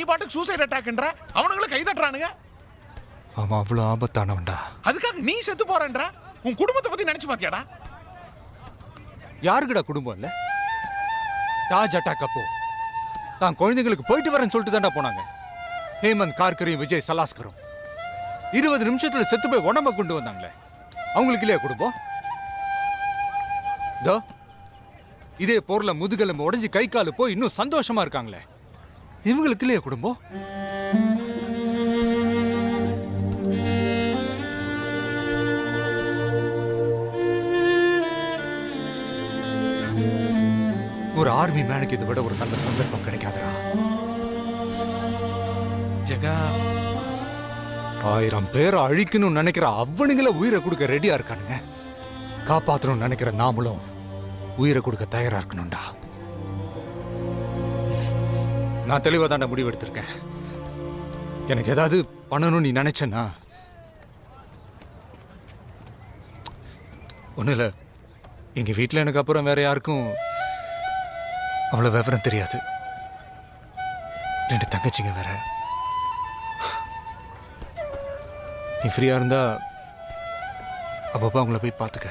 நீ பாட்டுக்கு சூசைட் அட்டாக்ன்ற அவனுங்களை கை தட்டுறானுங்க. அவன் அவ்வளோ ஆபத்தானவன்டா. அதுக்காக நீ செத்து போறன்ற உன் குடும்பத்தை பத்தி நினைச்சு பாத்தியாடா? யாருக்குடா குடும்பம் இல்ல? தாஜ் அட்டாக் அப்போ தான் குழந்தைங்களுக்கு போயிட்டு வரேன்னு சொல்லிட்டு தான்டா போனாங்க. ஹேமந்த் கார்கரையும் விஜய் சலாஸ்கரும் 20 நிமிஷத்துல செத்து போய் உடம்ப கொண்டு வந்தாங்களே, அவங்களுக்கு இல்லையா குடும்பம்? இதே போர்ல முதுகெலும்பு உடைஞ்சு கை காலு போய் இன்னும் சந்தோஷமா இருக்காங்களே, இவங்களுக்கு இல்லையா குடும்பம்? ஒரு ஆர்மி மேனுக்கு இதை விட ஒரு நல்ல சந்தர்ப்பம் கிடைக்காதா? ஜெகா 1000 பேரை அழிக்கணும்னு நினைக்கிற அவனுங்களை உயிரை கொடுக்க ரெடியா இருக்கானுங்க. காப்பாற்றணும்னு நினைக்கிற நாமளும் உயிரை கொடுக்க தயாரா இருக்கணும்டா. நான் தெளிவா தாண்டா முடிவு எடுத்திருக்கேன். எனக்கு ஏதாவது பண்ணணும்னு நீ நினைச்சேன்னா ஒன்றும் இல்லை, எங்க வீட்டில் எனக்கு அப்புறம் வேற யாருக்கும் அவ்வளோ விவரம் தெரியாது. 2 தங்கச்சிங்க வேற. நீ ஃப்ரீயா இருந்தா அப்பப்போ அவங்கள போய் பார்த்துக்க.